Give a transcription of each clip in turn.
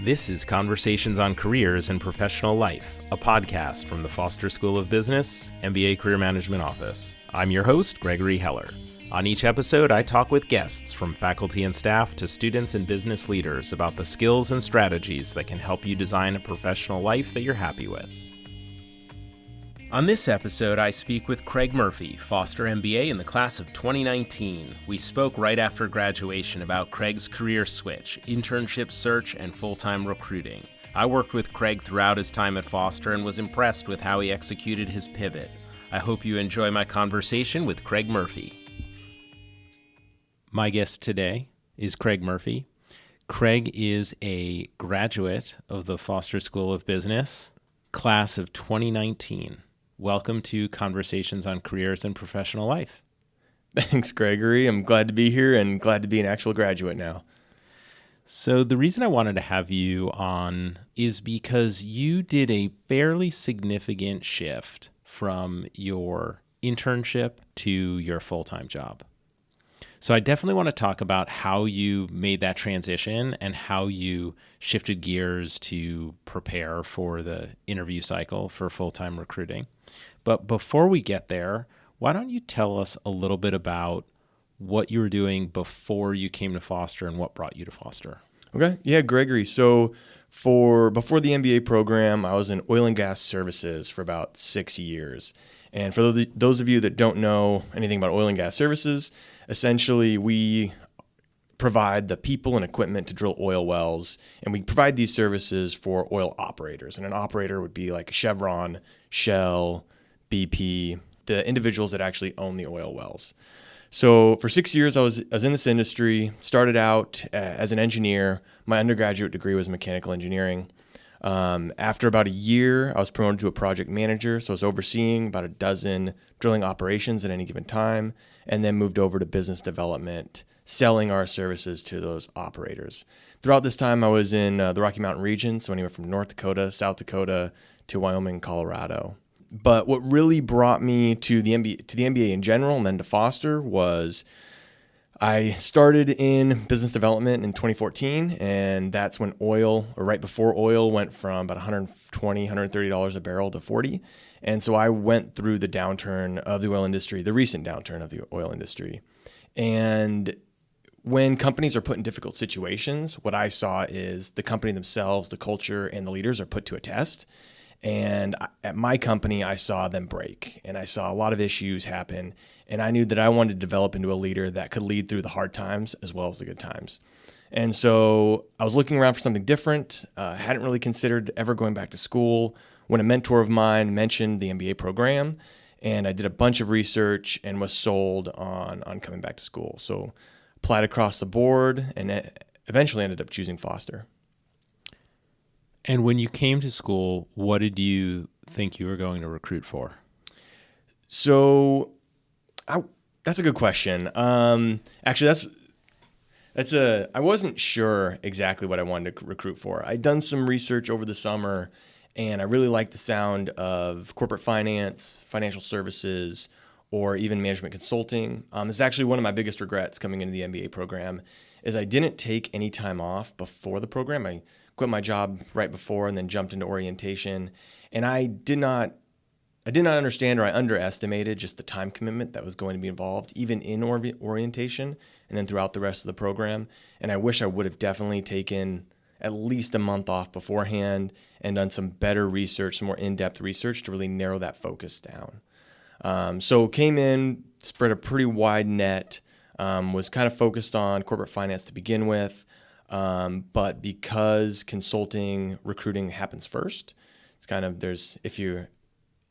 This is Conversations on Careers and Professional Life, a podcast from the Foster School of Business, MBA Career Management Office. I'm your host, Gregory Heller. On each episode, I talk with guests from faculty and staff to students and business leaders about the skills and strategies that can help you design a professional life that you're happy with. On this episode, I speak with Craig Murphy, Foster MBA in the class of 2019. We spoke right after graduation about Craig's career switch, internship search, and full-time recruiting. I worked with Craig throughout his time at Foster and was impressed with how he executed his pivot. I hope you enjoy my conversation with Craig Murphy. My guest today is Craig Murphy. Craig is a graduate of the Foster School of Business, class of 2019. Welcome to Conversations on Careers and Professional Life. Thanks, Gregory. I'm glad to be here and glad to be an actual graduate now. So the reason I wanted to have you on is because you did a fairly significant shift from your internship to your full-time job. So I definitely want to talk about how you made that transition and how you shifted gears to prepare for the interview cycle for full-time recruiting. But before we get there, why don't you tell us a little bit about what you were doing before you came to Foster and what brought you to Foster? Okay. Yeah, Gregory. So before the MBA program, I was in oil and gas services for about 6 years. And for those of you that don't know anything about oil and gas services, essentially we provide the people and equipment to drill oil wells, and we provide these services for oil operators. And an operator would be like Chevron, Shell, BP, the individuals that actually own the oil wells. So for 6 years, I was in this industry, started out as an engineer. My undergraduate degree was mechanical engineering. After about a year, I was promoted to a project manager. So I was overseeing about a dozen drilling operations at any given time, and then moved over to business development, selling our services to those operators. Throughout this time, I was in the Rocky Mountain region, so anywhere from North Dakota, South Dakota, to Wyoming, Colorado. But what really brought me to the MBA in general and then to Foster was I started in business development in 2014, and that's when right before oil went from about $120, $130 a barrel to $40. And so I went through the downturn of the oil industry, the recent downturn of the oil industry. And when companies are put in difficult situations, what I saw is the company themselves, the culture, and the leaders are put to a test. And at my company, I saw them break, and I saw a lot of issues happen. And I knew that I wanted to develop into a leader that could lead through the hard times as well as the good times. And so I was looking around for something different. Hadn't really considered ever going back to school when a mentor of mine mentioned the MBA program. And I did a bunch of research and was sold on coming back to school. So applied across the board and eventually ended up choosing Foster. And when you came to school, what did you think you were going to recruit for? So that's a good question. Actually, I wasn't sure exactly what I wanted to recruit for. I'd done some research over the summer, and I really liked the sound of corporate finance, financial services, or even management consulting. It's actually one of my biggest regrets coming into the MBA program is I didn't take any time off before the program. I quit my job right before and then jumped into orientation. And I did not understand, or I underestimated just the time commitment that was going to be involved, even in orientation and then throughout the rest of the program. And I wish I would have definitely taken at least a month off beforehand and done some better research, some more in-depth research to really narrow that focus down. So came in, spread a pretty wide net, was kind of focused on corporate finance to begin with. But because consulting recruiting happens first, it's kind of if you're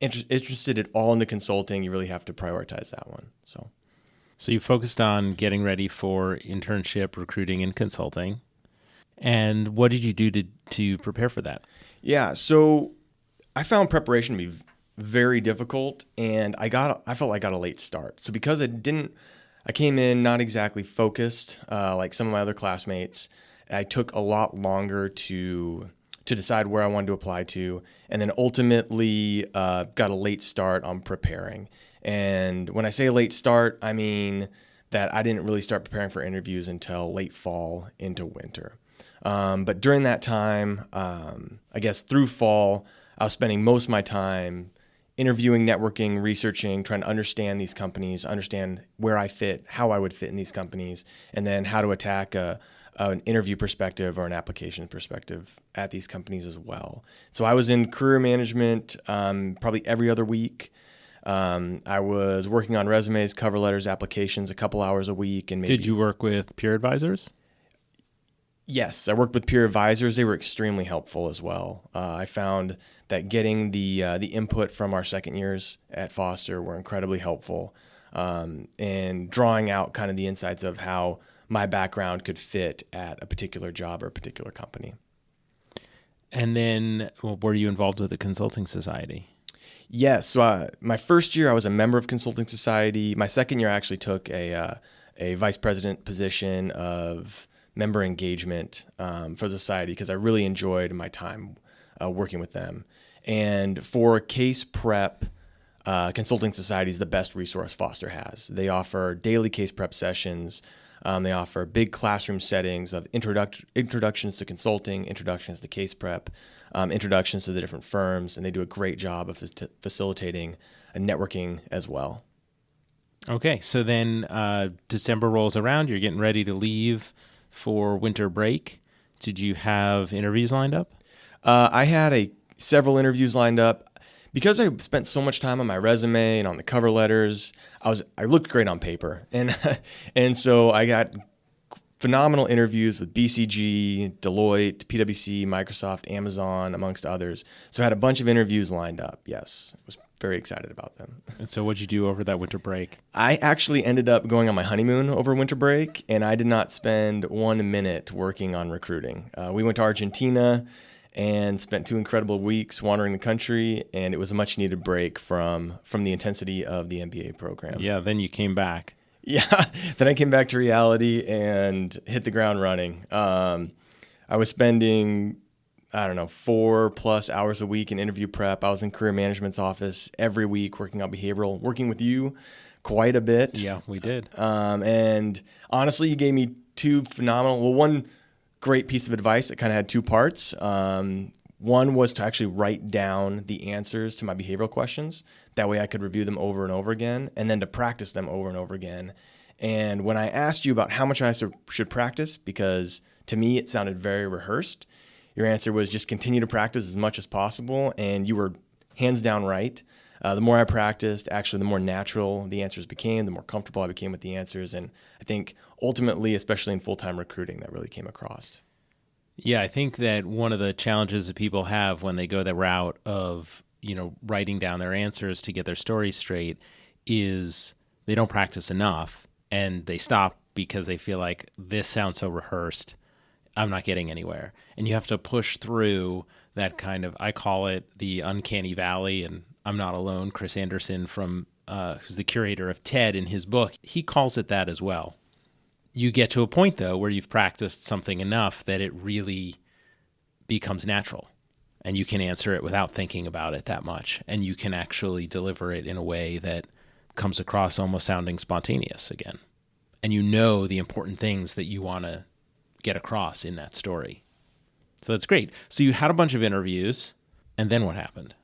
interested at all into consulting, you really have to prioritize that one. So you focused on getting ready for internship, recruiting, and consulting. And what did you do to prepare for that? Yeah, so I found preparation to be very difficult, and I felt like I got a late start. So because I came in not exactly focused like some of my other classmates. I took a lot longer to decide where I wanted to apply to, and then ultimately got a late start on preparing. And when I say a late start, I mean that I didn't really start preparing for interviews until late fall into winter. But during that time, I guess through fall, I was spending most of my time interviewing, networking, researching, trying to understand these companies, understand where I fit, how I would fit in these companies, and then how to attack an interview perspective or an application perspective at these companies as well. So I was in career management probably every other week. I was working on resumes, cover letters, applications a couple hours a week. And maybe, Did you work with peer advisors? Yes, I worked with peer advisors. They were extremely helpful as well. I found that getting the input from our second years at Foster were incredibly helpful, and drawing out kind of the insights of how my background could fit at a particular job or a particular company. And then were you involved with the consulting society? Yes. So my first year, I was a member of Consulting Society. My second year, I actually took a vice president position of member engagement for the society because I really enjoyed my time working with them. And for case prep, Consulting Society is the best resource Foster has. They offer daily case prep sessions. They offer big classroom settings of introductions to consulting, introductions to case prep, introductions to the different firms, and they do a great job of facilitating networking as well. Okay, so then December rolls around, you're getting ready to leave for winter break. Did you have interviews lined up? I had several interviews lined up. Because I spent so much time on my resume and on the cover letters, I looked great on paper. And so I got phenomenal interviews with BCG, Deloitte, PwC, Microsoft, Amazon, amongst others. So I had a bunch of interviews lined up. Yes, I was very excited about them. And so what'd you do over that winter break? I actually ended up going on my honeymoon over winter break, and I did not spend 1 minute working on recruiting. We went to Argentina and spent 2 incredible weeks wandering the country, and it was a much needed break from the intensity of the MBA program. Yeah, then you came back. Yeah, then I came back to reality and hit the ground running. I was spending, 4+ hours a week in interview prep. I was in career management's office every week working on behavioral, working with you quite a bit. Yeah, we did. And honestly, you gave me one great piece of advice that kind of had 2 parts. One was to actually write down the answers to my behavioral questions. That way I could review them over and over again, and then to practice them over and over again. And when I asked you about how much I should practice, because to me it sounded very rehearsed, your answer was just continue to practice as much as possible, and you were hands down right. The more I practiced, actually, the more natural the answers became, the more comfortable I became with the answers. And I think ultimately, especially in full-time recruiting, that really came across. Yeah, I think that one of the challenges that people have when they go the route of, writing down their answers to get their story straight is they don't practice enough and they stop because they feel like this sounds so rehearsed, I'm not getting anywhere. And you have to push through that kind of, I call it the uncanny valley, and I'm not alone. Chris Anderson who's the curator of TED in his book, he calls it that as well. You get to a point, though, where you've practiced something enough that it really becomes natural and you can answer it without thinking about it that much. And you can actually deliver it in a way that comes across almost sounding spontaneous again. And you know the important things that you want to get across in that story. So that's great. So you had a bunch of interviews, and then what happened?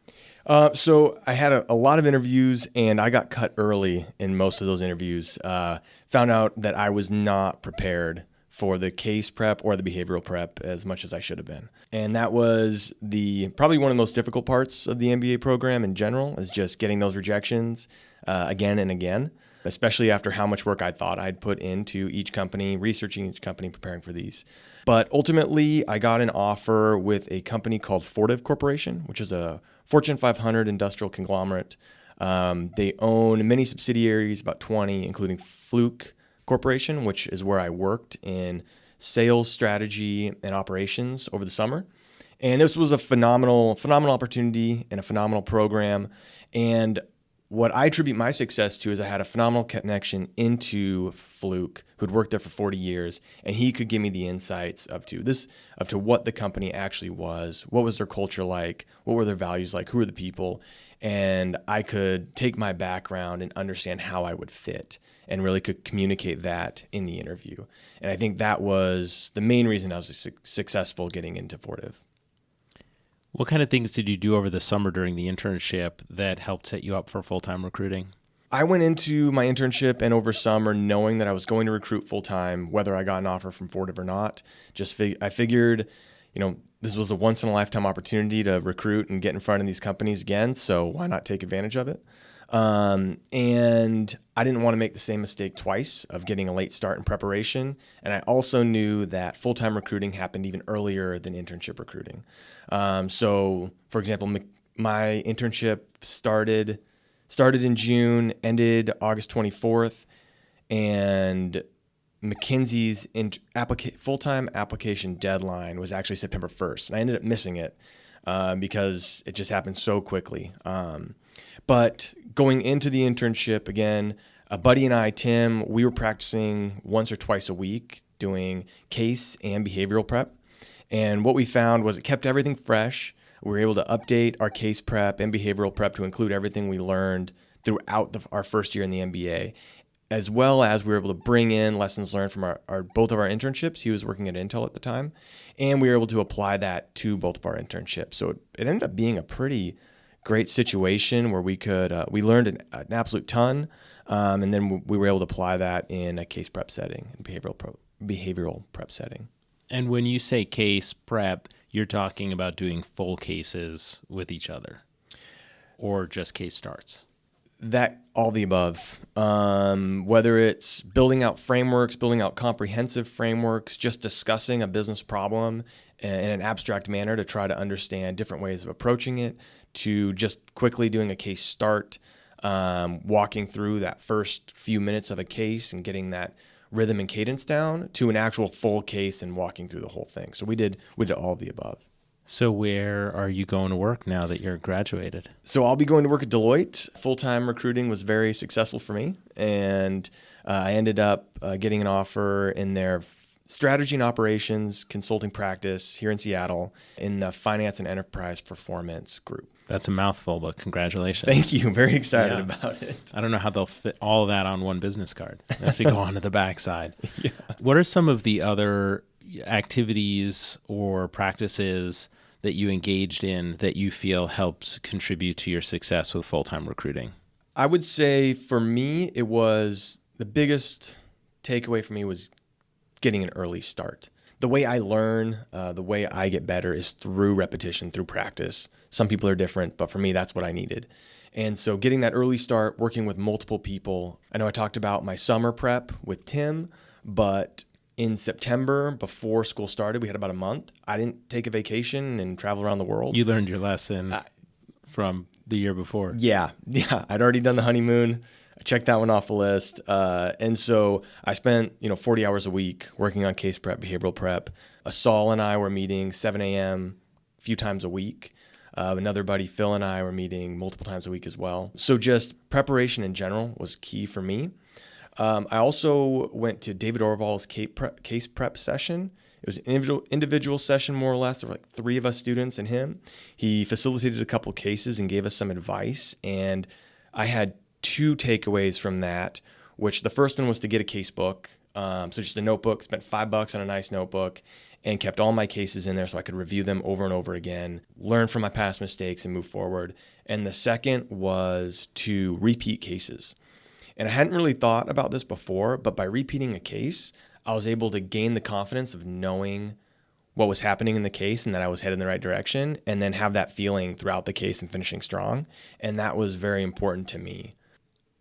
So I had a lot of interviews, and I got cut early in most of those interviews. Found out that I was not prepared for the case prep or the behavioral prep as much as I should have been. And that was probably one of the most difficult parts of the MBA program in general, is just getting those rejections again and again, especially after how much work I thought I'd put into each company, researching each company, preparing for these. But ultimately, I got an offer with a company called Fortive Corporation, which is a Fortune 500 industrial conglomerate. They own many subsidiaries, about 20, including Fluke Corporation, which is where I worked in sales strategy and operations over the summer. And this was a phenomenal opportunity and a phenomenal program. And what I attribute my success to is I had a phenomenal connection into Fluke, who'd worked there for 40 years, and he could give me the insights of to what the company actually was, what was their culture like, what were their values like, who were the people, and I could take my background and understand how I would fit and really could communicate that in the interview. And I think that was the main reason I was successful getting into Fortive. What kind of things did you do over the summer during the internship that helped set you up for full-time recruiting? I went into my internship and over summer knowing that I was going to recruit full-time, whether I got an offer from Fortive or not. I figured, this was a once-in-a-lifetime opportunity to recruit and get in front of these companies again, so why not take advantage of it? And I didn't want to make the same mistake twice of getting a late start in preparation. And I also knew that full-time recruiting happened even earlier than internship recruiting. So, for example, my internship started in June, ended August 24th, and McKinsey's full-time application deadline was actually September 1st. And I ended up missing it because it just happened so quickly. But going into the internship, again, a buddy and I, Tim, we were practicing once or twice a week doing case and behavioral prep. And what we found was it kept everything fresh. We were able to update our case prep and behavioral prep to include everything we learned throughout our first year in the MBA, as well as we were able to bring in lessons learned from both of our internships. He was working at Intel at the time, and we were able to apply that to both of our internships. So it ended up being a pretty great situation where we learned an absolute ton, and then we were able to apply that in a case prep setting and behavioral prep setting. And when you say case prep, you're talking about doing full cases with each other or just case starts? That all the above, whether it's building out frameworks, building out comprehensive frameworks, just discussing a business problem in an abstract manner to try to understand different ways of approaching it, to just quickly doing a case start, walking through that first few minutes of a case and getting that rhythm and cadence down, to an actual full case and walking through the whole thing. So we did all of the above. So where are you going to work now that you're graduated? So I'll be going to work at Deloitte. Full-time recruiting was very successful for me, and I ended up getting an offer in their strategy and operations consulting practice here in Seattle in the finance and enterprise performance group. That's a mouthful, but congratulations. Thank you. Very excited about it. I don't know how they'll fit all of that on one business card. They have to go on to the backside. Yeah. What are some of the other activities or practices that you engaged in that you feel helps contribute to your success with full-time recruiting? I would say for me, it was the biggest takeaway for me was getting an early start. The way I learn, the way I get better is through repetition, through practice. Some people are different, but for me, that's what I needed. And so getting that early start, working with multiple people. I know I talked about my summer prep with Tim, but in September, before school started, we had about a month. I didn't take a vacation and travel around the world. You learned your lesson from the year before. Yeah. I'd already done the honeymoon. I checked that one off the list. And so I spent, 40 hours a week working on case prep, behavioral prep. Saul and I were meeting 7 a.m. a few times a week. Another buddy, Phil, and I were meeting multiple times a week as well. So just preparation in general was key for me. I also went to David Orval's case prep session. It was an individual session, more or less. There were like 3 of us students and him. He facilitated a couple cases and gave us some advice. And I had 2 takeaways from that, which the first one was to get a case book. So just a notebook, spent $5 on a nice notebook, and kept all my cases in there so I could review them over and over again, learn from my past mistakes and move forward. And the second was to repeat cases. And I hadn't really thought about this before, but by repeating a case, I was able to gain the confidence of knowing what was happening in the case and that I was headed in the right direction, and then have that feeling throughout the case and finishing strong. And that was very important to me.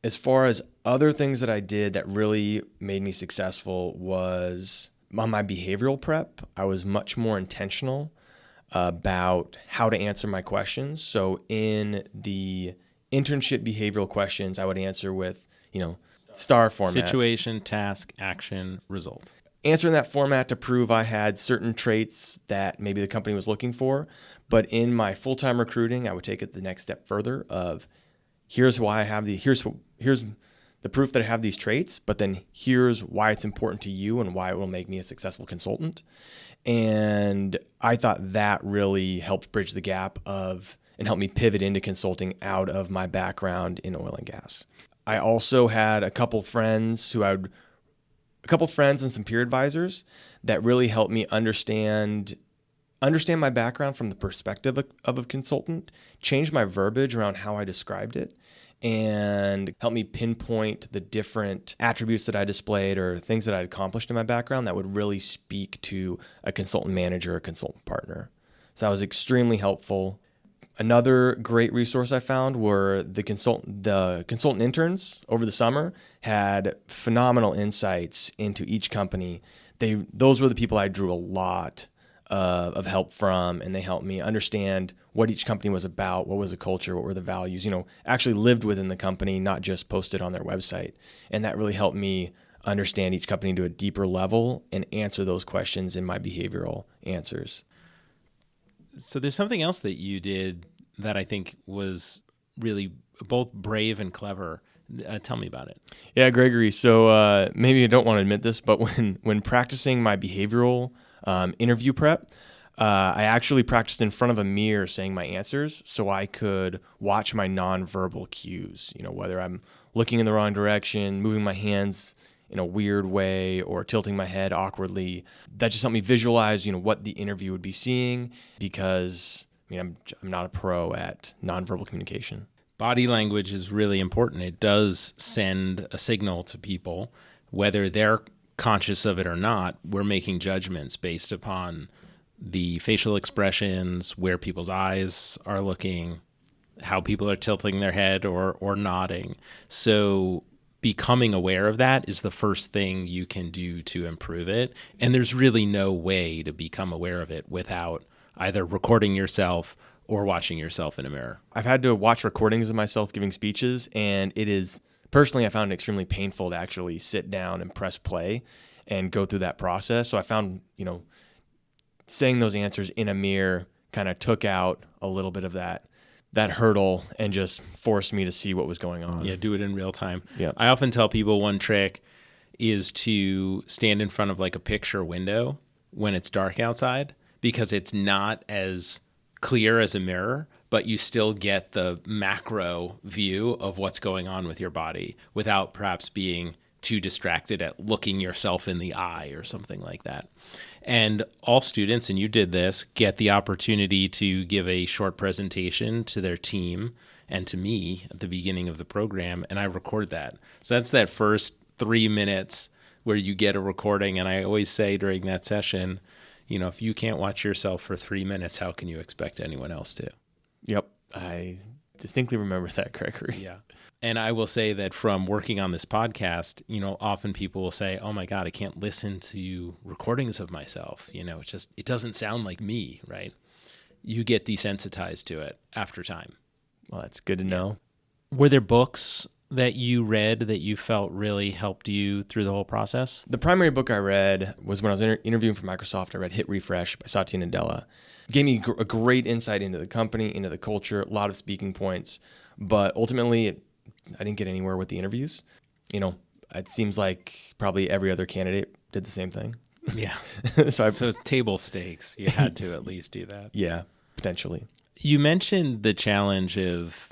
As far as other things that I did that really made me successful was on my behavioral prep. I was much more intentional about how to answer my questions. So in the internship behavioral questions, I would answer with, STAR format. Situation, task, action, result. Answer in that format to prove I had certain traits that maybe the company was looking for. But in my full-time recruiting, I would take it the next step further of here's why I have here's the proof that I have these traits, but then here's why it's important to you and why it will make me a successful consultant. And I thought that really helped bridge the gap and help me pivot into consulting out of my background in oil and gas. I also had a couple friends and some peer advisors that really helped me understand my background from the perspective of a consultant, change my verbiage around how I described it, and help me pinpoint the different attributes that I displayed or things that I'd accomplished in my background that would really speak to a consultant manager or consultant partner. So that was extremely helpful. Another great resource I found were the consultant interns over the summer had phenomenal insights into each company. Those were the people I drew a lot of help from, and they helped me understand what each company was about, what was the culture, what were the values, actually lived within the company, not just posted on their website. And that really helped me understand each company to a deeper level and answer those questions in my behavioral answers. So there's something else that you did that I think was really both brave and clever. Tell me about it. Yeah, Gregory. So maybe I don't want to admit this, but when practicing my behavioral interview prep, I actually practiced in front of a mirror saying my answers so I could watch my nonverbal cues, whether I'm looking in the wrong direction, moving my hands in a weird way, or tilting my head awkwardly. That just helped me visualize, what the interview would be seeing, because I'm not a pro at nonverbal communication. Body language is really important. It does send a signal to people, whether they're conscious of it or not. We're making judgments based upon the facial expressions, where people's eyes are looking, how people are tilting their head or nodding. So becoming aware of that is the first thing you can do to improve it. And there's really no way to become aware of it without either recording yourself or watching yourself in a mirror. I've had to watch recordings of myself giving speeches, and it is, personally, I found it extremely painful to actually sit down and press play and go through that process. So I found, saying those answers in a mirror kind of took out a little bit of that hurdle and just forced me to see what was going on. Yeah, do it in real time. Yeah. I often tell people one trick is to stand in front of like a picture window when it's dark outside, because it's not as clear as a mirror, but you still get the macro view of what's going on with your body without perhaps being too distracted at looking yourself in the eye or something like that. And all students, and you did this, get the opportunity to give a short presentation to their team and to me at the beginning of the program, and I record that. So that's that first 3 minutes where you get a recording, and I always say during that session, if you can't watch yourself for 3 minutes, how can you expect anyone else to? Yep. I distinctly remember that, Gregory. Yeah. And I will say that from working on this podcast, often people will say, oh my God, I can't listen to recordings of myself. It doesn't sound like me, right? You get desensitized to it after time. Well, that's good to know. Were there books that you read that you felt really helped you through the whole process? The primary book I read was when I was interviewing for Microsoft. I read Hit Refresh by Satya Nadella. It gave me a great insight into the company, into the culture, a lot of speaking points. But ultimately, I didn't get anywhere with the interviews. It seems like probably every other candidate did the same thing. Yeah. So table stakes. You had to at least do that. Yeah, potentially. You mentioned the challenge of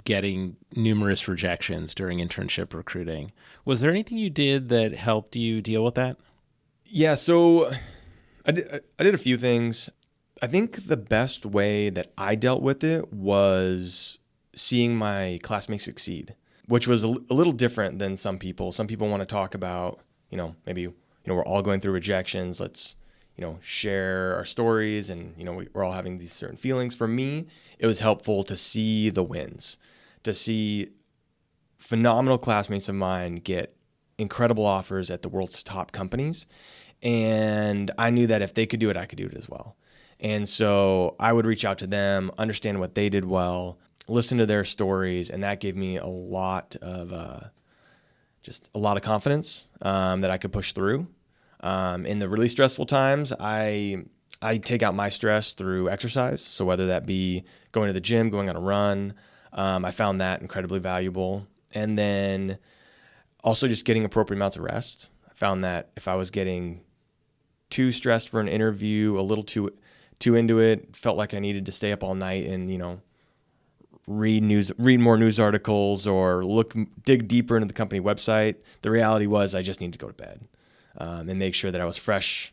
getting numerous rejections during internship recruiting. Was there anything you did that helped you deal with that? Yeah, so I did a few things. I think the best way that I dealt with it was seeing my classmates succeed, which was a little different than some people. Some people want to talk about, maybe, we're all going through rejections. Let's, share our stories and, we're all having these certain feelings. For me, it was helpful to see the wins, to see phenomenal classmates of mine get incredible offers at the world's top companies. And I knew that if they could do it, I could do it as well. And so I would reach out to them, understand what they did well, listen to their stories, and that gave me a lot of confidence that I could push through. In the really stressful times, I take out my stress through exercise. So whether that be going to the gym, going on a run, I found that incredibly valuable. And then also just getting appropriate amounts of rest. I found that if I was getting too stressed for an interview, a little too into it, felt like I needed to stay up all night and, read more news articles or dig deeper into the company website. The reality was I just needed to go to bed and make sure that I was fresh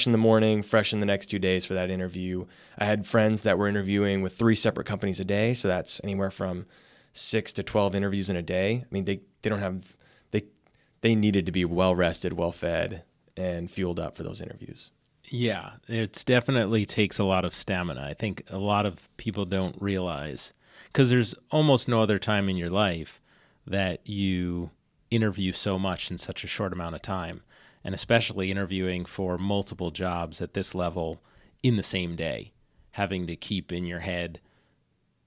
in the morning, fresh in the next 2 days for that interview. I had friends that were interviewing with 3 separate companies a day. So that's anywhere from 6 to 12 interviews in a day. I mean, they needed to be well rested, well fed, and fueled up for those interviews. Yeah, it definitely takes a lot of stamina. I think a lot of people don't realize, because there's almost no other time in your life that you interview so much in such a short amount of time, and especially interviewing for multiple jobs at this level in the same day, having to keep in your head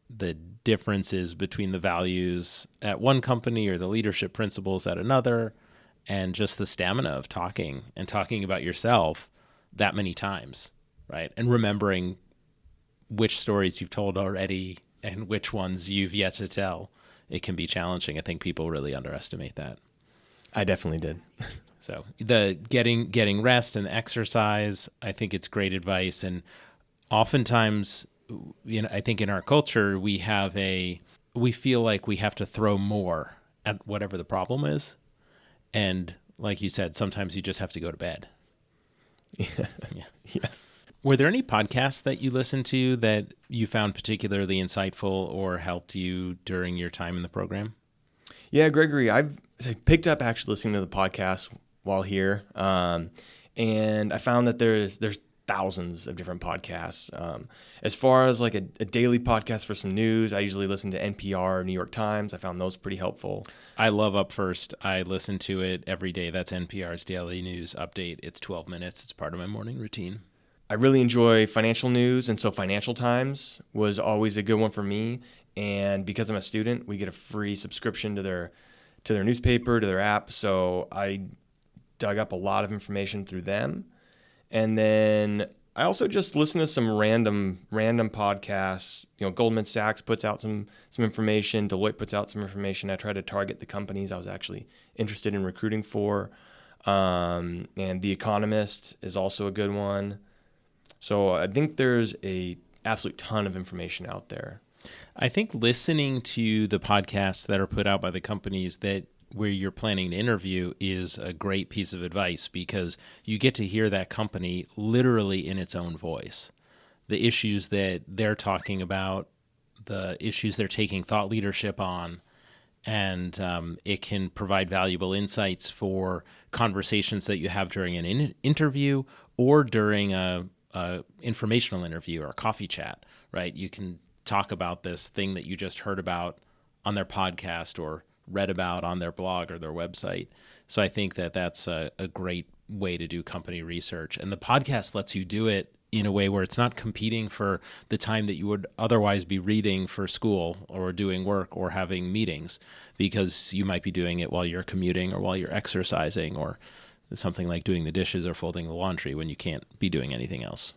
the differences between the values at one company or the leadership principles at another, and just the stamina of talking about yourself that many times, right? And remembering which stories you've told already and which ones you've yet to tell. It can be challenging. I think people really underestimate that. I definitely did. So the getting rest and exercise, I think it's great advice. And oftentimes, I think in our culture, we feel like we have to throw more at whatever the problem is. And like you said, sometimes you just have to go to bed. Yeah. Were there any podcasts that you listened to that you found particularly insightful or helped you during your time in the program? Yeah, Gregory, I picked up actually listening to the podcast while here, and I found that there's thousands of different podcasts. As far as like a daily podcast for some news, I usually listen to NPR, New York Times. I found those pretty helpful. I love Up First. I listen to it every day. That's NPR's daily news update. It's 12 minutes. It's part of my morning routine. I really enjoy financial news, and so Financial Times was always a good one for me. And because I'm a student, we get a free subscription to their newspaper, to their app. So I dug up a lot of information through them. And then I also just listen to some random podcasts. Goldman Sachs puts out some information. Deloitte puts out some information. I try to target the companies I was actually interested in recruiting for. And The Economist is also a good one. So I think there's a absolute ton of information out there. I think listening to the podcasts that are put out by the companies where you're planning to interview is a great piece of advice, because you get to hear that company literally in its own voice. The issues that they're talking about, the issues they're taking thought leadership on, and it can provide valuable insights for conversations that you have during an interview or during a informational interview or a coffee chat, right? You can talk about this thing that you just heard about on their podcast or read about on their blog or their website. So I think that that's a great way to do company research. And the podcast lets you do it in a way where it's not competing for the time that you would otherwise be reading for school or doing work or having meetings, because you might be doing it while you're commuting or while you're exercising or something like doing the dishes or folding the laundry when you can't be doing anything else.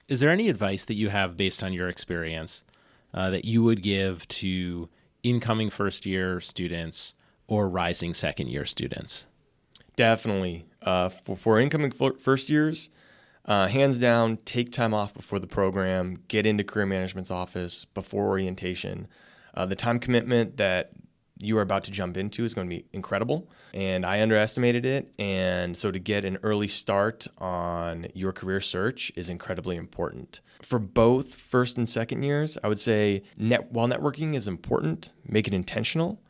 Is there any advice that you have based on your experience that you would give to incoming first-year students or rising second-year students? Definitely. For incoming first years, hands down, take time off before the program, get into career management's office before orientation. The time commitment that you are about to jump into is going to be incredible, and I underestimated it. And so to get an early start on your career search is incredibly important. For both first and second years, I would say while networking is important, make it intentional.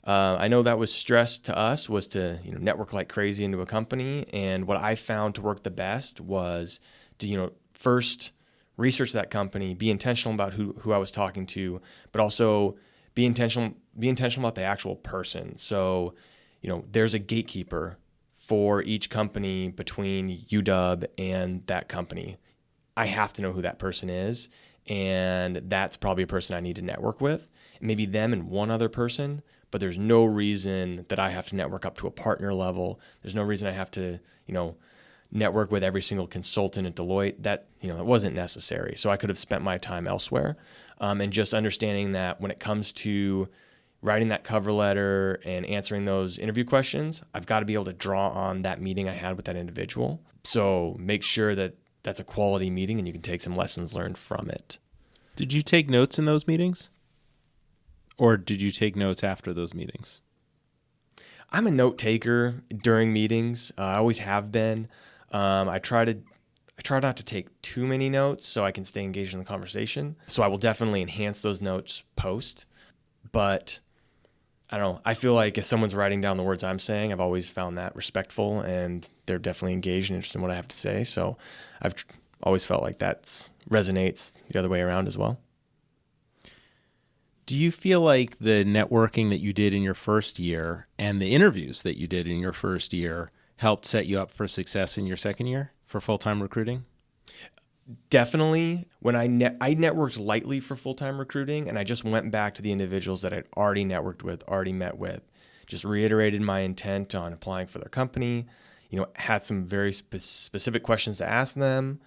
I know that was stressed to us, was to network like crazy into a company, and what I found to work the best was to first research that company, be intentional about who I was talking to, but also be intentional about the actual person. So, there's a gatekeeper for each company between UW and that company. I have to know who that person is, and that's probably a person I need to network with. Maybe them and one other person, but there's no reason that I have to network up to a partner level. There's no reason I have to, network with every single consultant at Deloitte. That, it wasn't necessary. So I could have spent my time elsewhere. and just understanding that when it comes to writing that cover letter and answering those interview questions, I've got to be able to draw on that meeting I had with that individual. So make sure that that's a quality meeting and you can take some lessons learned from it. Did you take notes in those meetings? Or did you take notes after those meetings? I'm a note taker during meetings. I always have been. I try not to take too many notes so I can stay engaged in the conversation. So I will definitely enhance those notes post. But I don't know. I feel like if someone's writing down the words I'm saying, I've always found that respectful and they're definitely engaged and interested in what I have to say. So I've always felt like that resonates the other way around as well. Do you feel like the networking that you did in your first year and the interviews that you did in your first year helped set you up for success in your second year for full-time recruiting? Definitely. When I networked lightly for full-time recruiting, and I just went back to the individuals that I'd already networked with, already met with, just reiterated my intent on applying for their company, had some very specific questions to ask them,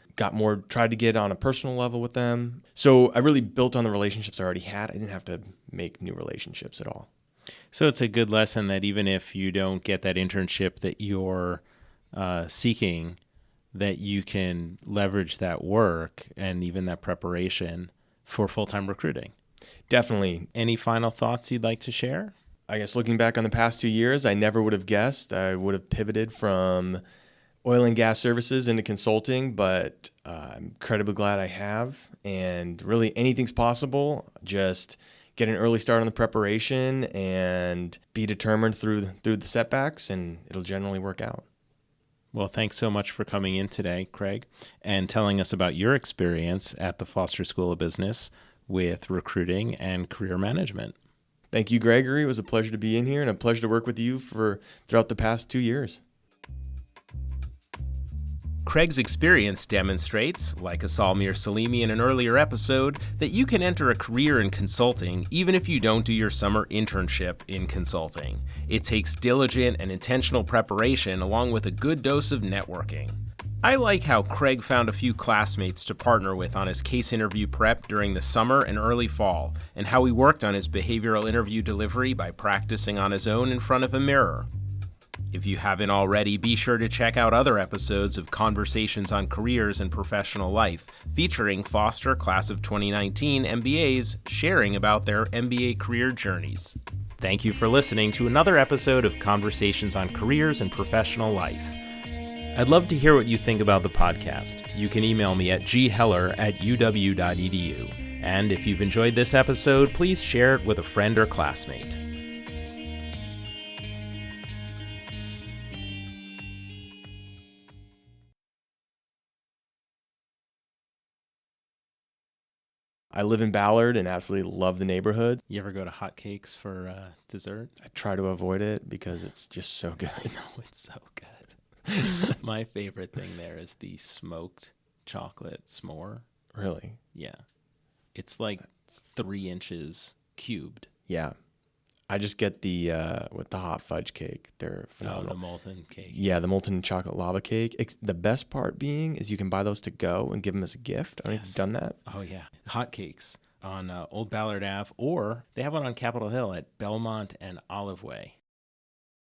tried to get on a personal level with them. So I really built on the relationships I already had. I didn't have to make new relationships at all. So it's a good lesson that even if you don't get that internship that you're seeking, that you can leverage that work and even that preparation for full-time recruiting. Definitely. Any final thoughts you'd like to share? I guess looking back on the past 2 years, I never would have guessed I would have pivoted from oil and gas services into consulting, but I'm incredibly glad I have. And really anything's possible. Just get an early start on the preparation and be determined through the setbacks, and it'll generally work out. Well, thanks so much for coming in today, Craig, and telling us about your experience at the Foster School of Business with recruiting and career management. Thank you, Gregory. It was a pleasure to be in here and a pleasure to work with you throughout the past 2 years. Craig's experience demonstrates, like Asalmir Salimi in an earlier episode, that you can enter a career in consulting even if you don't do your summer internship in consulting. It takes diligent and intentional preparation along with a good dose of networking. I like how Craig found a few classmates to partner with on his case interview prep during the summer and early fall, and how he worked on his behavioral interview delivery by practicing on his own in front of a mirror. If you haven't already, be sure to check out other episodes of Conversations on Careers and Professional Life, featuring Foster Class of 2019 MBAs sharing about their MBA career journeys. Thank you for listening to another episode of Conversations on Careers and Professional Life. I'd love to hear what you think about the podcast. You can email me at gheller@uw.edu. And if you've enjoyed this episode, please share it with a friend or classmate. I live in Ballard and absolutely love the neighborhood. You ever go to Hot Cakes for dessert? I try to avoid it because it's just so good. No, it's so good. My favorite thing there is the smoked chocolate s'more. Really? Yeah. It's like 3 inches cubed. Yeah. I just get the with the hot fudge cake. They're phenomenal. Oh, the molten cake. Yeah, the molten chocolate lava cake. The best part being is you can buy those to go and give them as a gift. I don't know if you've done that. Oh, yeah. Hot Cakes on Old Ballard Ave, or they have one on Capitol Hill at Belmont and Olive Way.